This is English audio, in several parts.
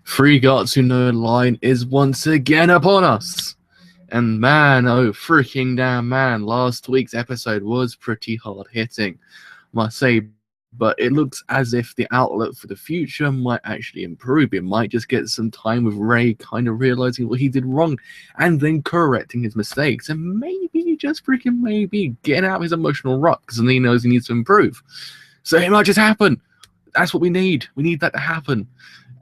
3 gatsu no line is once again upon us. And man, oh freaking damn man, last week's episode was pretty hard hitting, must say. But it looks as if the outlook for the future might actually improve. It might just get some time with Ray kind of realizing what he did wrong and then correcting his mistakes. And maybe, just freaking maybe, getting out of his emotional rut because then he knows he needs to improve. So it might just happen. That's what we need. We need that to happen.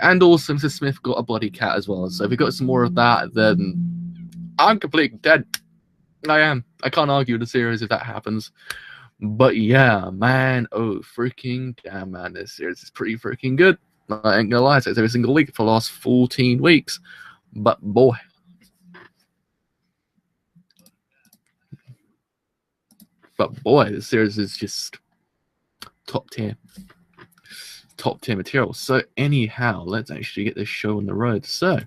And also, Mr. Smith got a bloody cat as well. So if we got some more of that, then I'm completely dead. I am. I can't argue with the series if that happens. But yeah, man, oh freaking damn, man, this series is pretty freaking good. I ain't gonna lie, it's every single week for the last 14 weeks. But boy, this series is just top tier material. So anyhow, let's actually get this show on the road. So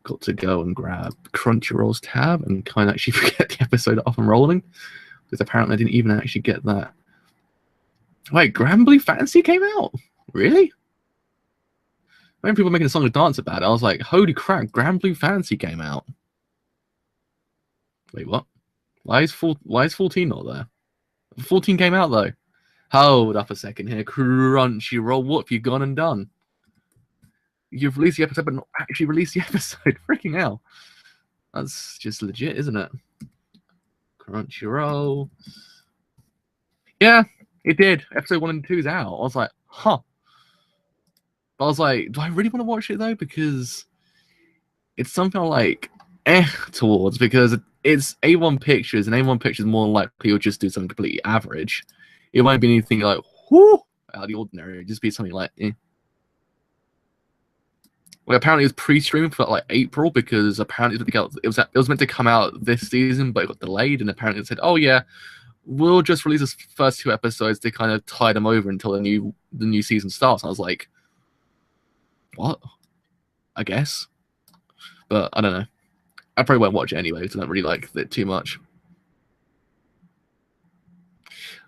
got to go and grab Crunchyroll's tab and kind of actually get the episode off and rolling. Because apparently I didn't even actually get that. Wait, Granblue Fantasy came out? Really? When people making a song and dance about it, I was like, holy crap, Granblue Fantasy came out. Wait, what? Why is 14 not there? 14 came out though. Hold up a second here. Crunchyroll, what have you gone and done? You've released the episode but not actually released the episode. Freaking hell. That's just legit, isn't it? Crunchyroll. Yeah, it did. Episode 1 and 2 is out. I was like, huh. I was like, do I really want to watch it though? Because it's something like towards, because it's A1 Pictures, and A1 Pictures more than likely will just do something completely average. It won't be anything like whoo out of the ordinary. It'll just be something like Well, apparently it was pre-streamed for like April because apparently it was meant to come out this season, but it got delayed. And apparently it said, "Oh yeah, we'll just release the first 2 episodes to kind of tie them over until the new season starts." And I was like, "What? I guess," but I don't know. I probably won't watch it anyway because I don't really like it too much.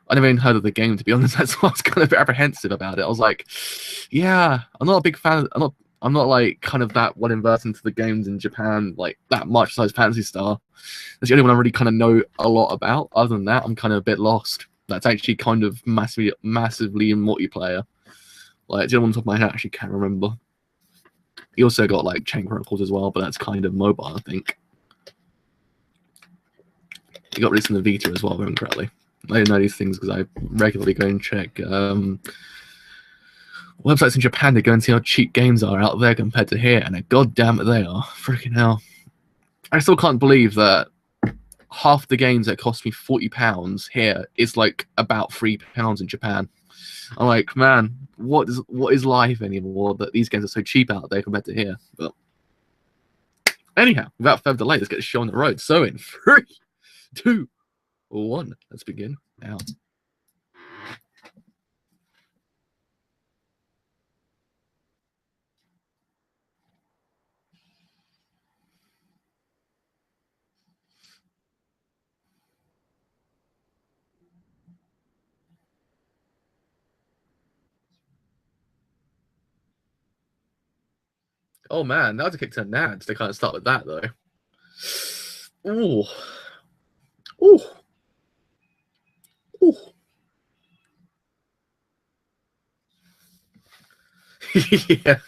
I never even heard of the game, to be honest. That's why I was kind of a bit apprehensive about it. I was like, "Yeah, I'm not a big fan. I'm not like kind of that well versed into the games in Japan like that much besides Phantasy Star. That's the only one I really kind of know a lot about. Other than that, I'm kind of a bit lost. That's actually kind of massively in multiplayer. Like the other one on top of my head, I actually can't remember. He also got like Chain Chronicles as well, but that's kind of mobile, I think. He got released on the Vita as well, if I remember correctly. I didn't know these things because I regularly go and check websites in Japan to go and see how cheap games are out there compared to here, and goddamn it, they are. Freaking hell. I still can't believe that half the games that cost me £40 here is like about £3 in Japan. I'm like, man, what is life anymore that these games are so cheap out there compared to here? But anyhow, without further delay, let's get the show on the road. So in 3, 2, 1, let's begin now. Oh man, that was a kick to nads to kind of start with that though. Ooh. Ooh. Ooh. Yeah,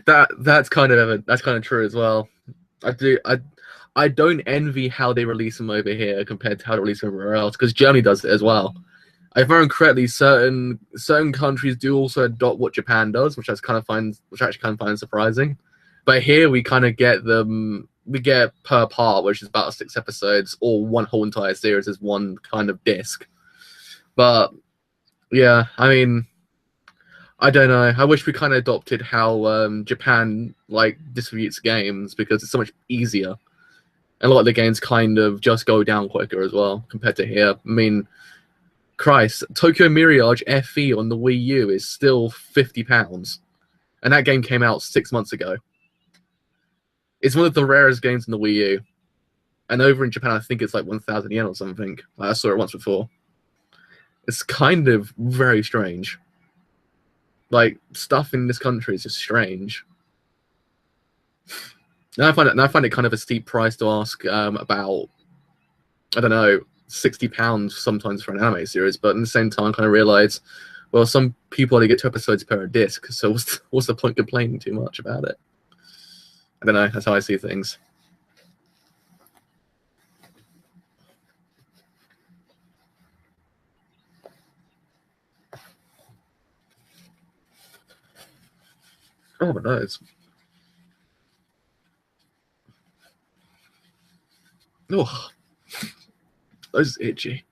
that's kind of true as well. I don't envy how they release them over here compared to how they release them everywhere else, because Germany does it as well. If I remember correctly, certain countries do also adopt what Japan does, which I actually kind of find surprising. But here we kind of get them. We get per part, which is about 6 episodes, or one whole entire series as one kind of disc. But yeah, I mean, I don't know. I wish we kind of adopted how Japan like distributes games, because it's so much easier. And a lot of the games kind of just go down quicker as well compared to here. I mean, Christ, Tokyo Mirage FE on the Wii U is still £50, and that game came out 6 months ago. It's one of the rarest games in the Wii U, and over in Japan, I think it's like 1,000 yen or something. I saw it once before. It's kind of very strange. Like, stuff in this country is just strange. Now I find it kind of a steep price to ask about, I don't know, £60 sometimes for an anime series, but at the same time, I kind of realize, well, some people only get 2 episodes per disc, so what's the point complaining too much about it? I don't know. That's how I see things. Oh, but no, it's oh, those itchy.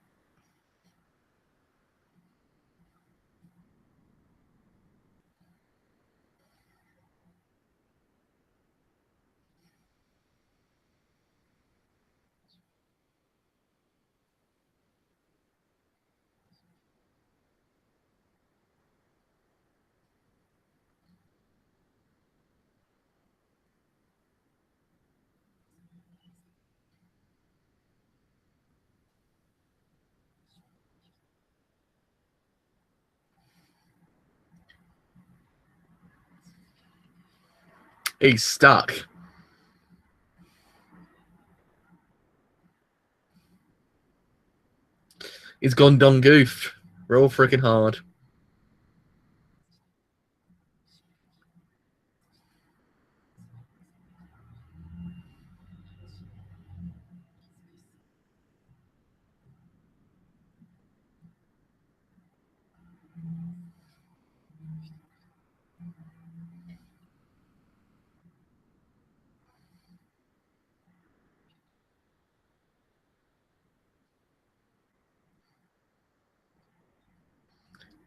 He's stuck. He's gone Don Goof. Real freaking hard.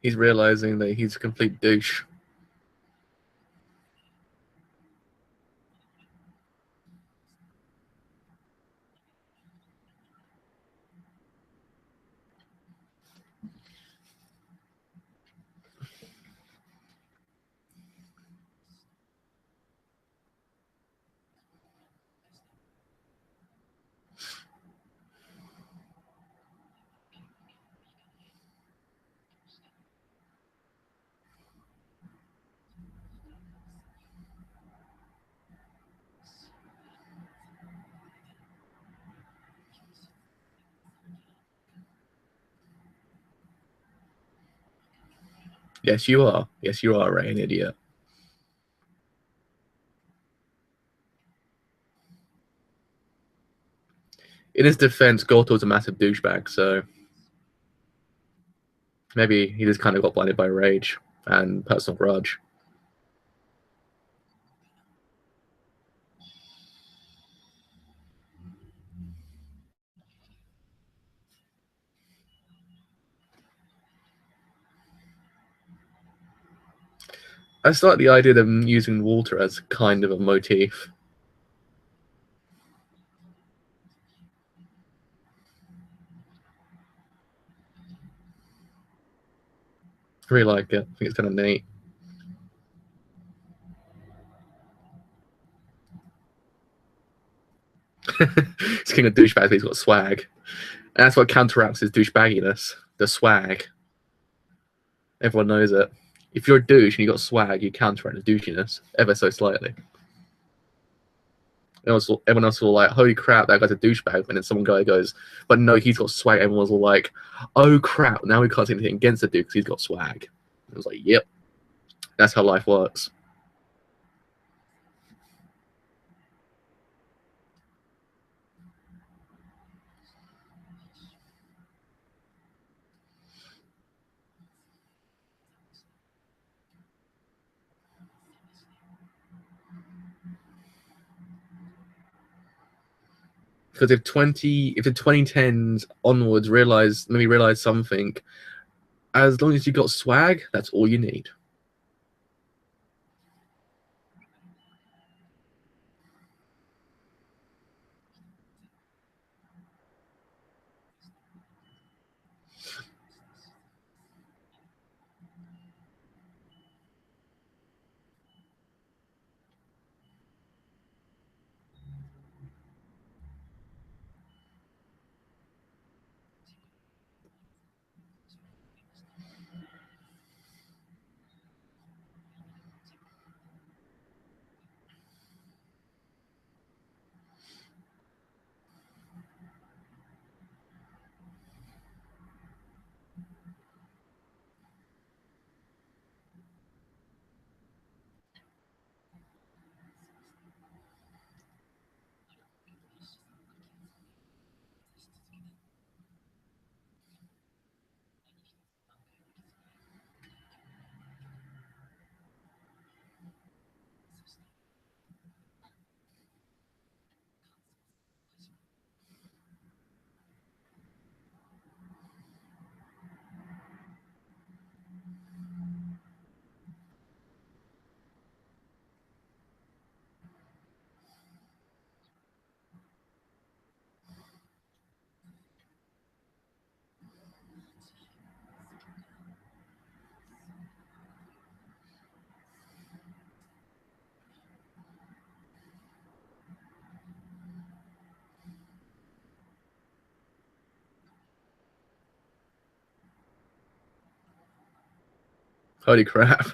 He's realizing that he's a complete douche. Yes, you are. Yes, you are, Ray, an idiot. In his defense, Goto's a massive douchebag, so maybe he just kind of got blinded by rage and personal grudge. I still like the idea of them using water as kind of a motif. I really like it. I think it's kind of neat. He's king of douchebags, but he's got swag. And that's what counteracts his douchebagginess. The swag. Everyone knows it. If you're a douche and you got swag, you counteract the douchiness ever so slightly. Everyone else will like, holy crap, that guy's a douchebag. And then some guy goes, but no, he's got swag. Everyone's all like, oh crap, now we can't say anything against the dude because he's got swag. It was like, yep, that's how life works. Because if the 2010s onwards realize something, as long as you got swag, that's all you need. Holy crap.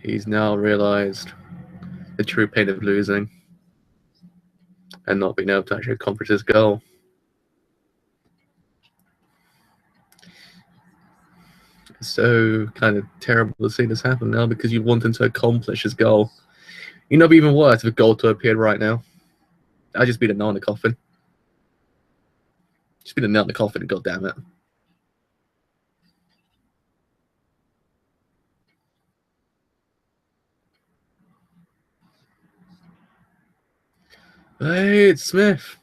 He's now realized the true pain of losing and not being able to actually accomplish his goal. It's so kind of terrible to see this happen now because you want him to accomplish his goal. You know, it'd be even worse if a goal to appeared right now. I'd just be the nail in the coffin. Just be the nail in the coffin, god damn it. Hey, it's Smith.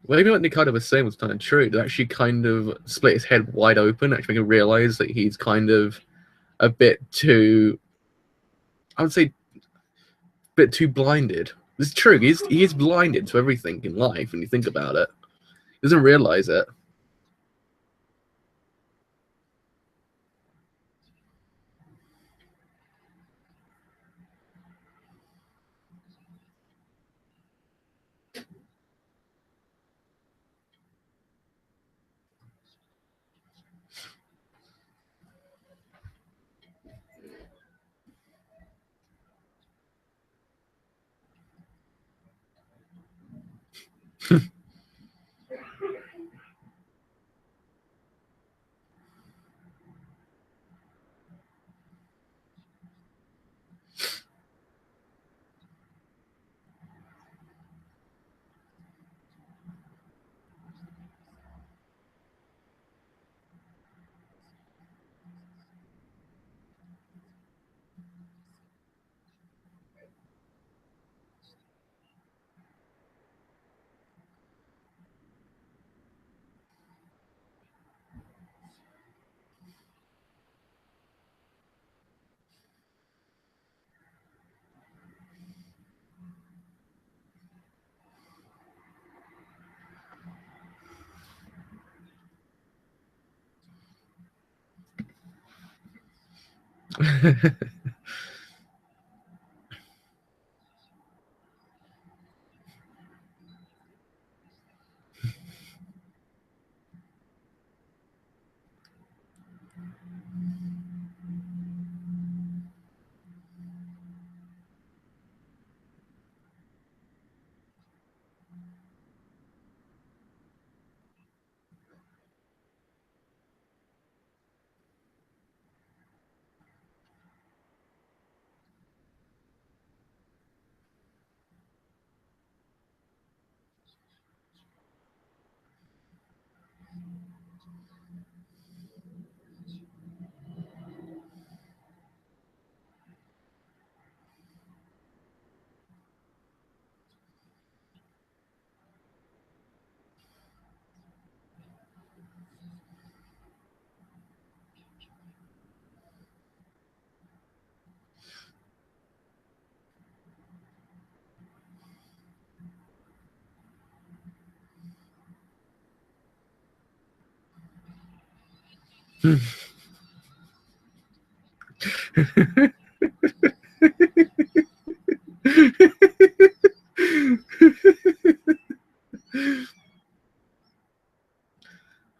Maybe what Nikaido was saying was kind of true. To actually kind of split his head wide open, actually make him realize that he's kind of a bit too, I would say, a bit too blinded. It's true. He is blinded to everything in life when you think about it. He doesn't realize it.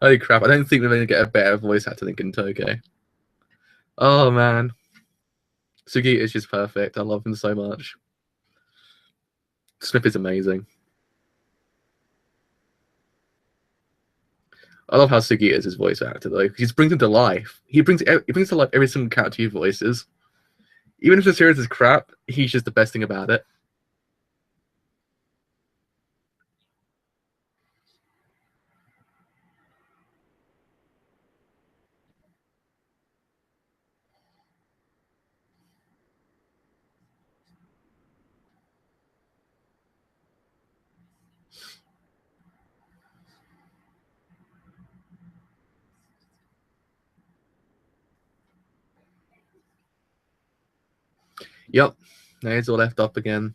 Holy crap! I don't think we're gonna get a better voice actor than Gintoge. Oh man, Sugi is just perfect. I love him so much. Smith is amazing. I love how Sugi is his voice actor though. He just brings him to life. He brings to life every single character he voices. Even if the series is crap, he's just the best thing about it. Yep. Now he's all left up again.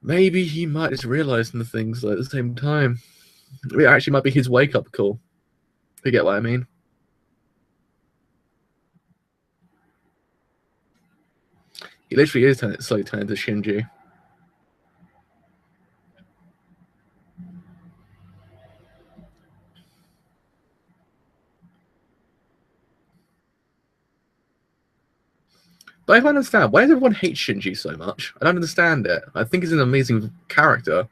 Maybe he might just realize the things at the same time. It actually might be his wake up call. You get what I mean? He literally is slowly turning to Shinji. But I don't understand. Why does everyone hate Shinji so much? I don't understand it. I think he's an amazing character.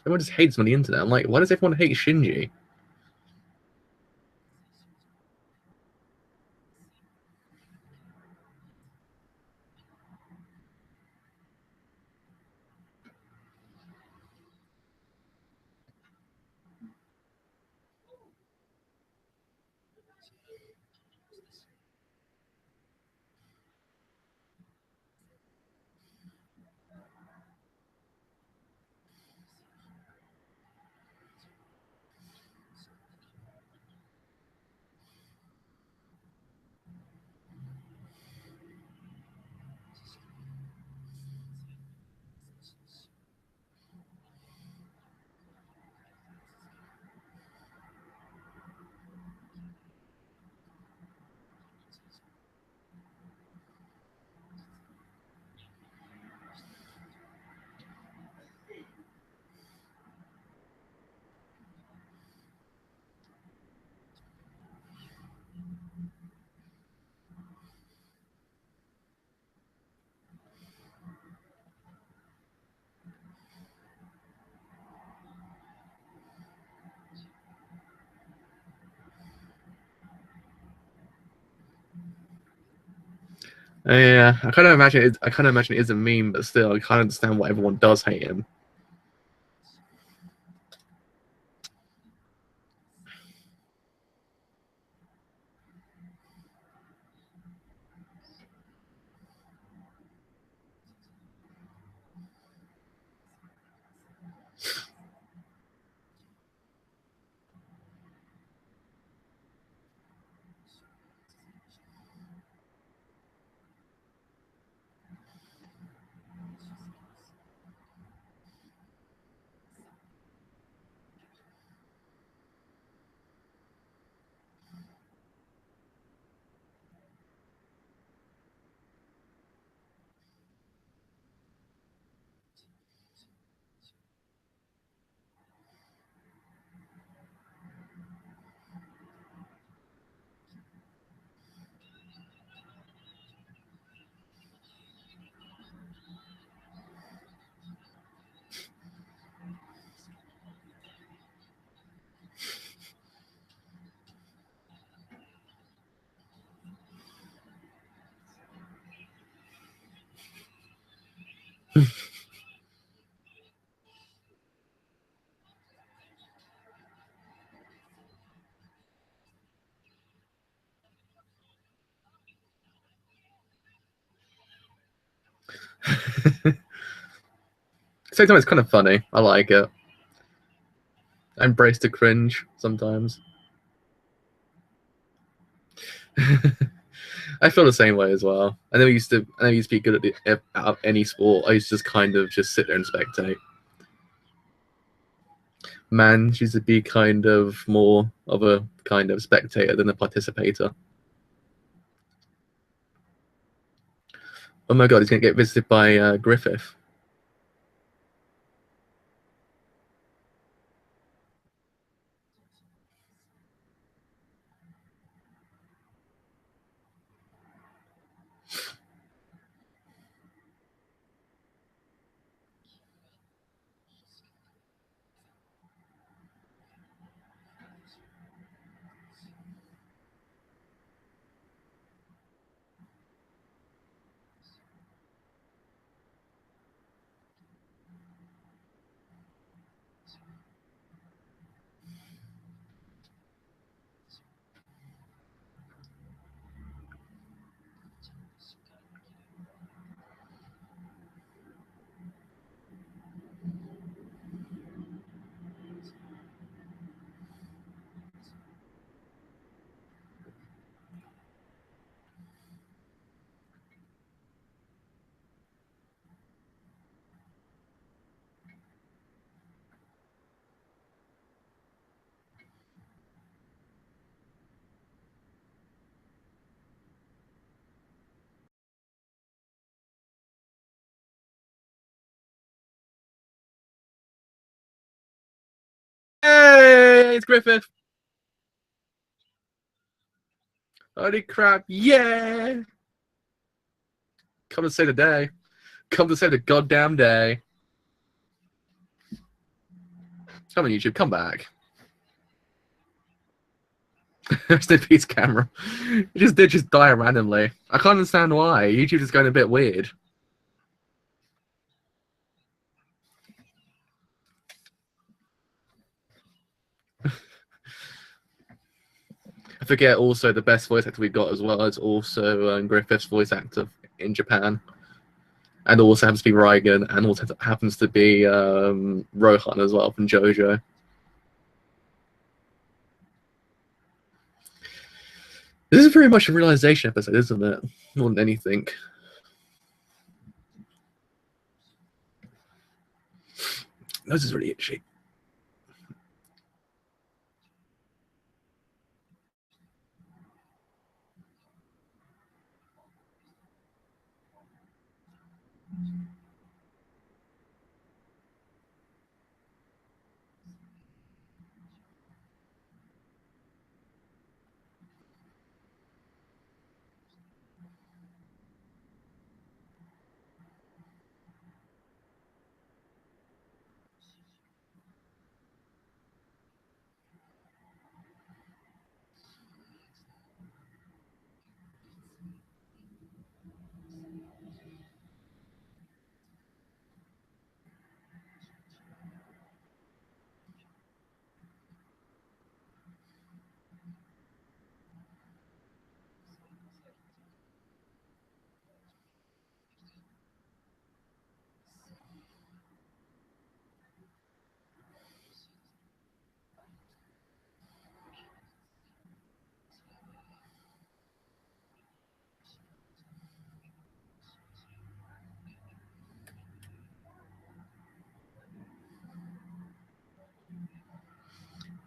Everyone just hates him on the internet. I'm like, why does everyone hate Shinji? Yeah, I kind of imagine it is a meme, but still, I can't understand why everyone does hate him. Same time, it's kind of funny. I like it. I embrace the cringe sometimes. I feel the same way as well. I never used to be good out of any sport. I used to just kind of just sit there and spectate. Man, used to be kind of more of a kind of spectator than a participator. Oh my god, he's gonna get visited by Griffith. Hey, it's Griffith. Holy crap! Yeah. Come to save the day. Come to save the goddamn day. Come on, YouTube. Come back. Rest in peace, camera. It just did just die randomly. I can't understand why. YouTube is going a bit weird. I forget also the best voice actor we got as well is also Griffith's voice actor in Japan. And also happens to be Reigen, and also happens to be Rohan as well from JoJo. This is very much a realization episode, isn't it? More than anything. This is really itchy.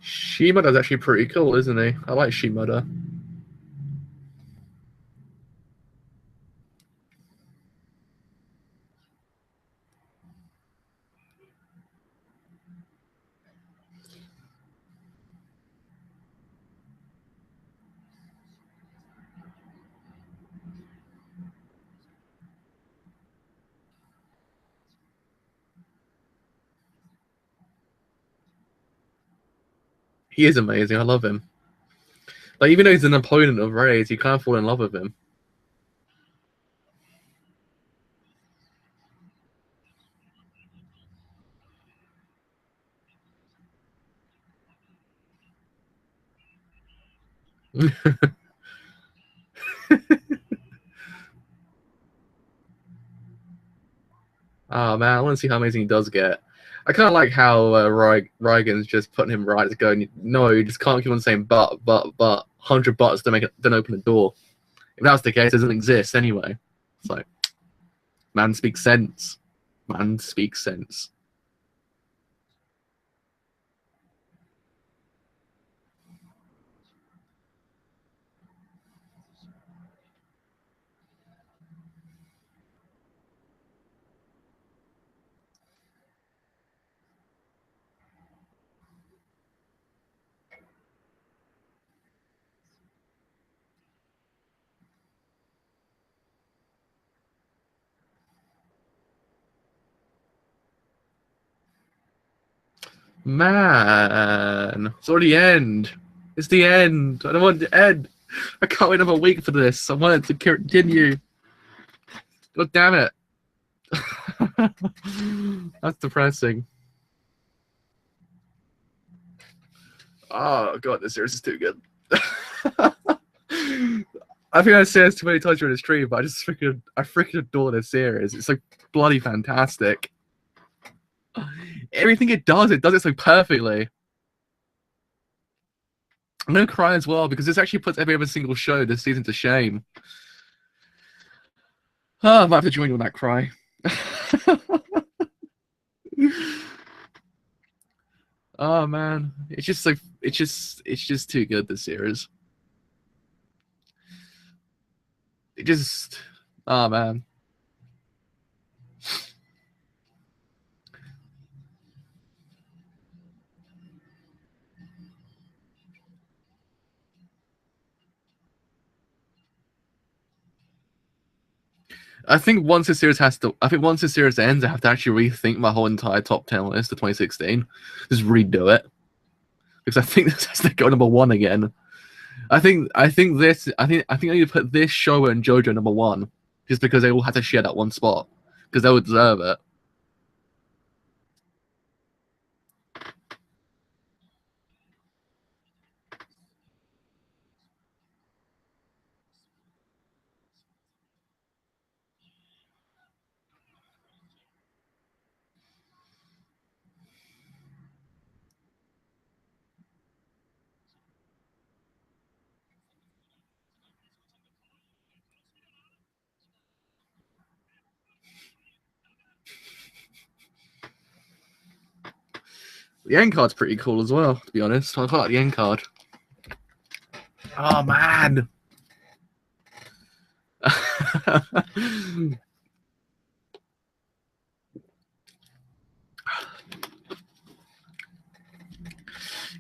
Shimada's actually pretty cool, isn't he? I like Shimada. He is amazing. I love him. Like, even though he's an opponent of Ray's, you can't fall in love with him. Oh man, I want to see how amazing he does get. I kind of like how Reigen's just putting him right. It's going, no, you just can't keep on saying but. 100 buts don't open the door. If that's the case, it doesn't exist anyway. It's like, man speaks sense. Man speaks sense. Man, it's already the end. It's the end. I don't want it to end. I can't wait another week for this. I want it to continue. God damn it. That's depressing. Oh god, this series is too good. I think I said this too many times during the stream, but I freaking adore this series. It's like bloody fantastic. Everything it does it so perfectly. I'm gonna cry as well because this actually puts every other single show this season to shame. Oh, I might have to join you on that cry. Oh man, it's just like it's just too good. This series. It just, oh man. I think once the series ends, I have to actually rethink my whole entire top 10 list of 2016. Just redo it because I think this has to go number 1 again. I think I need to put this show and JoJo number 1 just because they all had to share that one spot because they would deserve it. The end card's pretty cool as well, to be honest. I quite like the end card. Oh man.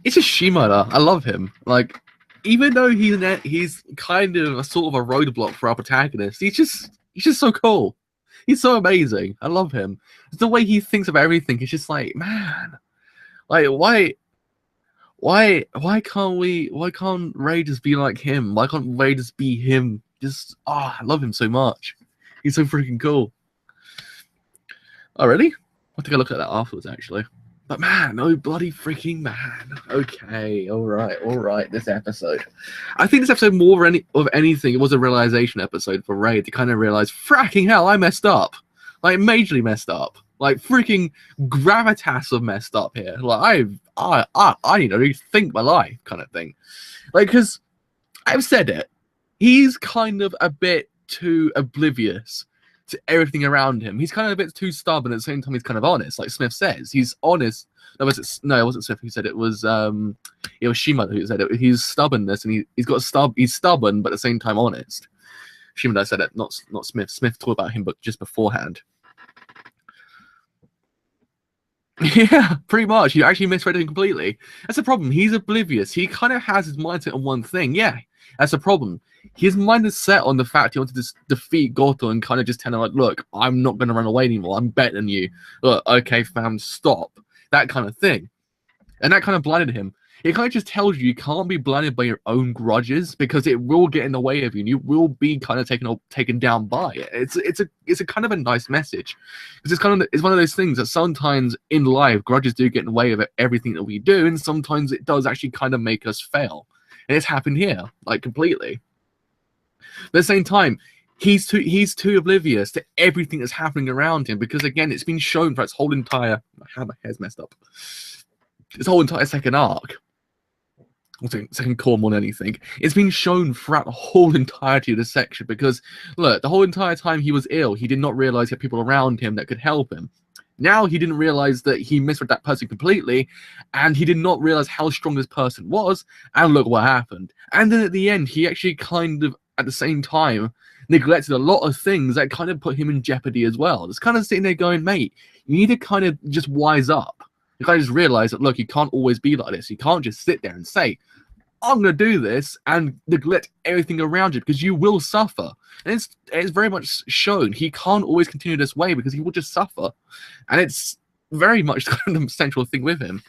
It's just Shimada. I love him. Like, even though he's kind of a sort of a roadblock for our protagonist, he's just so cool. He's so amazing. I love him. The way he thinks of everything is just like, man, like why can't Ray just be like him? Why can't Ray just be him? I love him so much. He's so freaking cool. Oh really? I'll take a look at that afterwards actually. But man, no bloody freaking man. Okay, all right. This episode, I think this episode more of anything, it was a realization episode for Ray to kind of realize, fracking hell, I messed up, like majorly messed up, like freaking gravitas of messed up here. Like I need to rethink my life, kind of thing. Like, because I've said it, he's kind of a bit too oblivious to everything around him. He's kind of a bit too stubborn. At the same time, he's kind of honest. Like Smith says, he's honest. No, it wasn't Smith who said it. It was Shimada who said it. He's stubbornness, and he's stubborn, but at the same time honest. Shimada said it, not Smith. Smith talked about him, but just beforehand. Yeah, pretty much. You actually misread him completely. That's the problem. He's oblivious. He kind of has his mindset on one thing. Yeah, that's the problem. His mind is set on the fact he wanted to defeat Goto and kind of just tell him, like, look, I'm not going to run away anymore. I'm better than you. Look, okay, fam, stop. That kind of thing. And that kind of blinded him. It kind of just tells you can't be blinded by your own grudges because it will get in the way of you and you will be kind of taken down by it. It's a kind of a nice message. Because it's one of those things that sometimes in life grudges do get in the way of everything that we do, and sometimes it does actually kind of make us fail. And it's happened here, like completely. But at the same time, he's too oblivious to everything that's happening around him because again, it's been shown for its whole entire my hair's messed up. This whole entire second arc. Second core more than anything. It's been shown throughout the whole entirety of the section because, look, the whole entire time he was ill, he did not realize he had people around him that could help him. Now he didn't realize that he misread that person completely, and he did not realize how strong this person was, and look what happened. And then at the end, he actually kind of, at the same time, neglected a lot of things that kind of put him in jeopardy as well. It's kind of sitting there going, mate, you need to kind of just wise up. You kind of just realize that, look, you can't always be like this. You can't just sit there and say, I'm going to do this and neglect everything around you because you will suffer. And it's very much shown he can't always continue this way because he will just suffer. And it's very much kind of the central thing with him.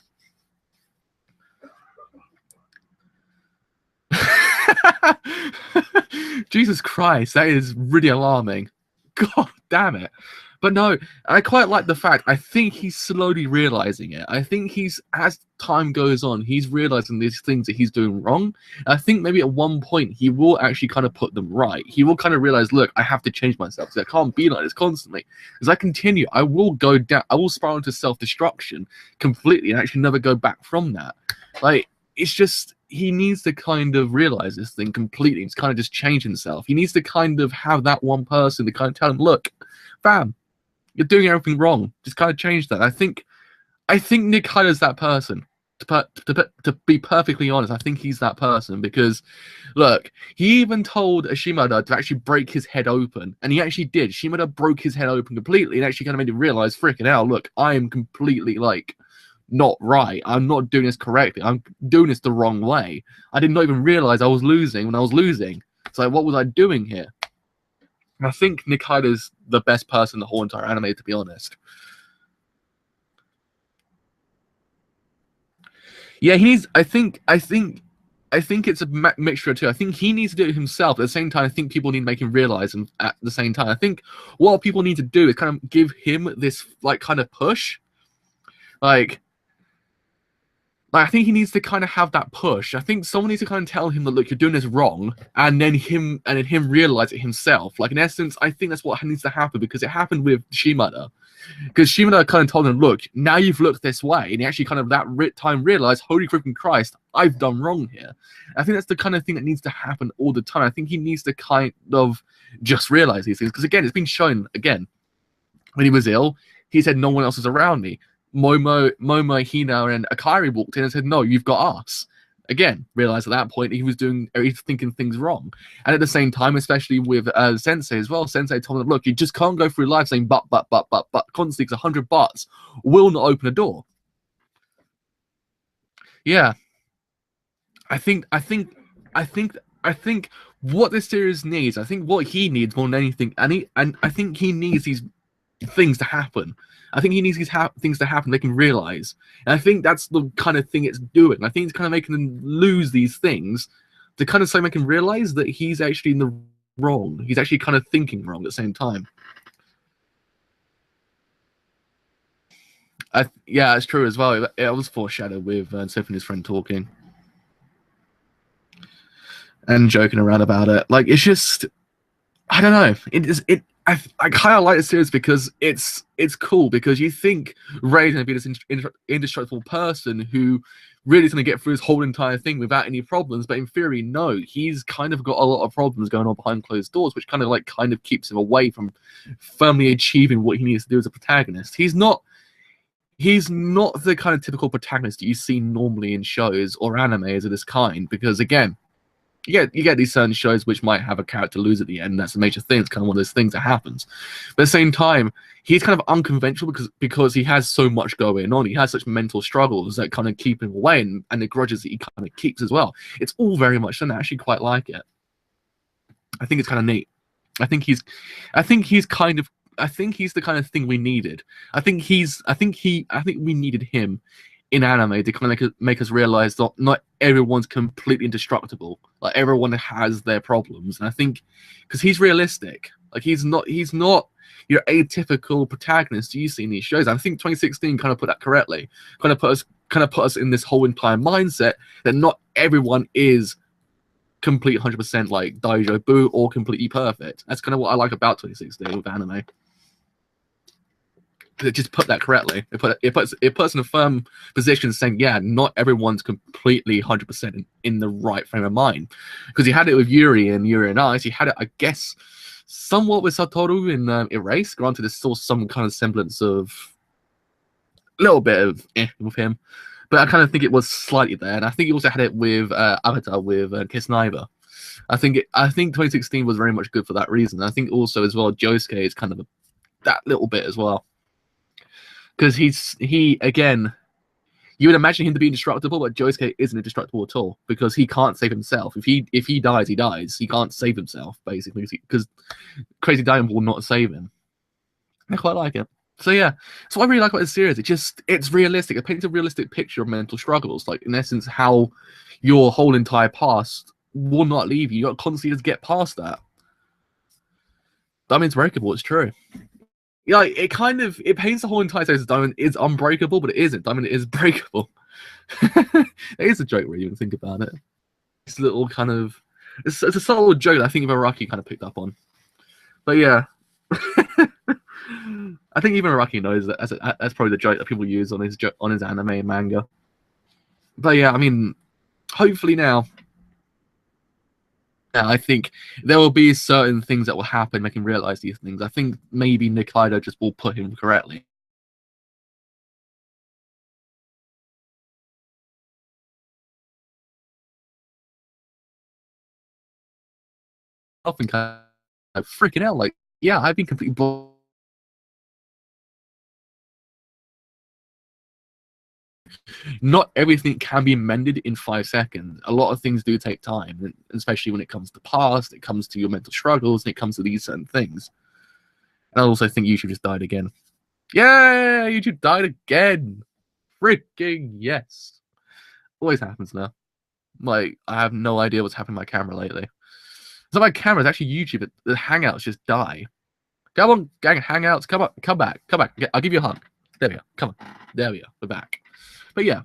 Jesus Christ, that is really alarming. God damn it. But no, I quite like the fact, I think he's slowly realizing it. I think as time goes on, he's realizing these things that he's doing wrong. I think maybe at one point he will actually kind of put them right. He will kind of realize, look, I have to change myself because I can't be like this constantly. As I continue, I will go down, I will spiral into self-destruction completely and actually never go back from that. Like, it's just, he needs to kind of realize this thing completely. It's kind of just change himself. He needs to kind of have that one person to kind of tell him, look, fam, you're doing everything wrong. Just kind of change that. I think Nick Heider's that person. To be perfectly honest, I think he's that person because, look, he even told Shimada to actually break his head open, and he actually did. Shimada broke his head open completely and actually kind of made him realize, freaking hell, look, I am completely, like, not right. I'm not doing this correctly. I'm doing this the wrong way. I did not even realize I was losing when I was losing. It's like, what was I doing here? I think Nikaido's the best person in the whole entire anime, to be honest. Yeah, he needs. I think it's a mixture too. I think he needs to do it himself. At the same time, I think people need to make him realize, and at the same time, I think what people need to do is kind of give him this like kind of push, like. I think he needs to kind of have that push. I think someone needs to kind of tell him that, look, you're doing this wrong, and then him realize it himself. Like in essence, I think that's what needs to happen because it happened with Shimada. Because Shimada kind of told him, look, now you've looked this way, and he actually kind of that time realized, holy freaking Christ, I've done wrong here. I think that's the kind of thing that needs to happen all the time. I think he needs to kind of just realize these things because again, it's been shown again when he was ill. He said no one else is around me. Momo, Hina, and Akari walked in and said, no, you've got us. Again, realized at that point he's thinking things wrong. And at the same time, especially with Sensei as well, Sensei told him, look, you just can't go through life saying but, constantly, because 100 buts will not open a door. Yeah. I think what this series needs, I think what he needs more than anything, and I think he needs these things to happen. I think he needs these things to happen they can realize. And I think that's the kind of thing it's doing. I think it's kind of making them lose these things to kind of make him realize that he's actually in the wrong. He's actually kind of thinking wrong at the same time. Yeah, it's true as well. It was foreshadowed with Seth and his friend talking and joking around about it. Like, it's just, I don't know. I kind of like the series because it's cool because you think Ray's going to be this indestructible person who really is going to get through this whole entire thing without any problems, but in theory, no, he's kind of got a lot of problems going on behind closed doors, which kind of keeps him away from firmly achieving what he needs to do as a protagonist. He's not the kind of typical protagonist that you see normally in shows or animes of this kind, because again, you get these certain shows which might have a character lose at the end. That's a major thing. It's kind of one of those things that happens. But at the same time, he's kind of unconventional because he has so much going on. He has such mental struggles that kind of keep him away, and the grudges that he kind of keeps as well. It's all very much done. I actually quite like it. I think it's kind of neat. I think he's the kind of thing we needed. I think we needed him in anime to kind of make us realize that not everyone's completely indestructible. Like, everyone has their problems, and I think because he's realistic, like he's not your atypical protagonist you see in these shows. I think 2016 kind of put that correctly. Kind of put us in this whole entire mindset that not everyone is complete 100% like Daijo Boo or completely perfect. That's kind of what I like about 2016 with anime. It just put that correctly. It puts in a firm position saying, yeah, not everyone's completely 100% in the right frame of mind. Because you had it with Yuri and Yuri and Ice. You had it, I guess, somewhat with Satoru in Erase. Granted, there's still some kind of semblance of a little bit of with him. But I kind of think it was slightly there. And I think you also had it with Avatar with Kiss Neither. I think 2016 was very much good for that reason. I think also as well, Josuke is kind of that little bit as well. Because again, you would imagine him to be indestructible, but Josuke isn't indestructible at all because he can't save himself. If he dies, he dies. He can't save himself basically because Crazy Diamond will not save him. I quite like it. So yeah, so I really like about this series. It's realistic. It paints a realistic picture of mental struggles. Like in essence, how your whole entire past will not leave you. You got to constantly just get past that. Diamond's breakable. It's true. Yeah, it paints the whole entire series as Diamond is unbreakable, but it isn't. Diamond is breakable. It is a joke when you even think about it. It's a little kind of it's a subtle joke that I think even Araki kind of picked up on. But yeah, I think even Araki knows that that's probably the joke that people use on his anime and manga. But yeah, I mean, hopefully now. Yeah, I think there will be certain things that will happen make him realize these things. I think maybe Nikaido just will put him correctly. I think freaking out, like, yeah, I've been completely blown. Not everything can be mended in 5 seconds. A lot of things do take time, especially when it comes to past, it comes to your mental struggles, and it comes to these certain things. And I also think YouTube just died again. Yeah, YouTube died again. Freaking yes. Always happens now. Like, I have no idea what's happened to my camera lately. It's not my camera, it's actually YouTube. The Hangouts just die. Come on, gang, Hangouts, come on, come back. I'll give you a hug. There we go. Come on. There we go. We're back. But yeah.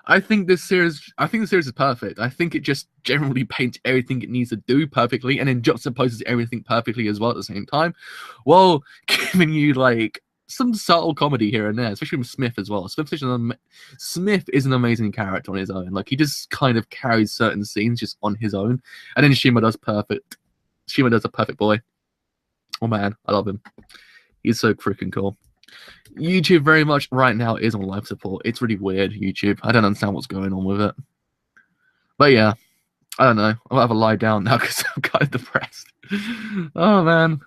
I think this series is perfect. I think it just generally paints everything it needs to do perfectly and then juxtaposes everything perfectly as well at the same time, while giving you like some subtle comedy here and there, especially with Smith as well. Smith is an amazing character on his own. Like, he just kind of carries certain scenes just on his own, and then Shima does perfect. Shima does a perfect boy. Oh man, I love him. He's so freaking cool. YouTube very much right now is on life support. It's really weird, YouTube. I don't understand what's going on with it. But yeah, I don't know. I'll have a lie down now because I'm kind of depressed. Oh man.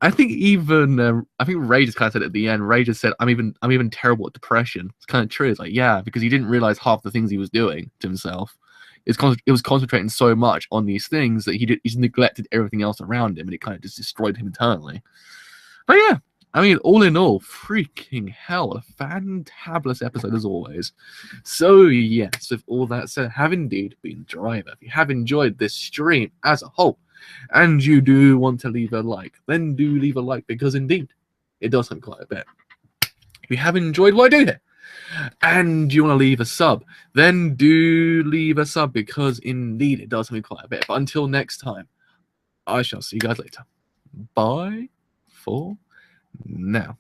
I think Ray just kind of said it at the end. Ray just said, I'm even terrible at depression. It's kind of true. It's like, yeah, because he didn't realize half the things he was doing to himself. It was concentrating so much on these things that he's neglected everything else around him, and it kind of just destroyed him internally. But yeah, I mean, all in all, freaking hell, a fantabulous episode as always. So yes, with all that said, have indeed been Driver. If you have enjoyed this stream as a whole, and you do want to leave a like, then do leave a like, because indeed, it does help quite a bit. If you have enjoyed what I do here, and you want to leave a sub, then do leave a sub, because indeed, it does help me quite a bit. But until next time, I shall see you guys later. Bye for now.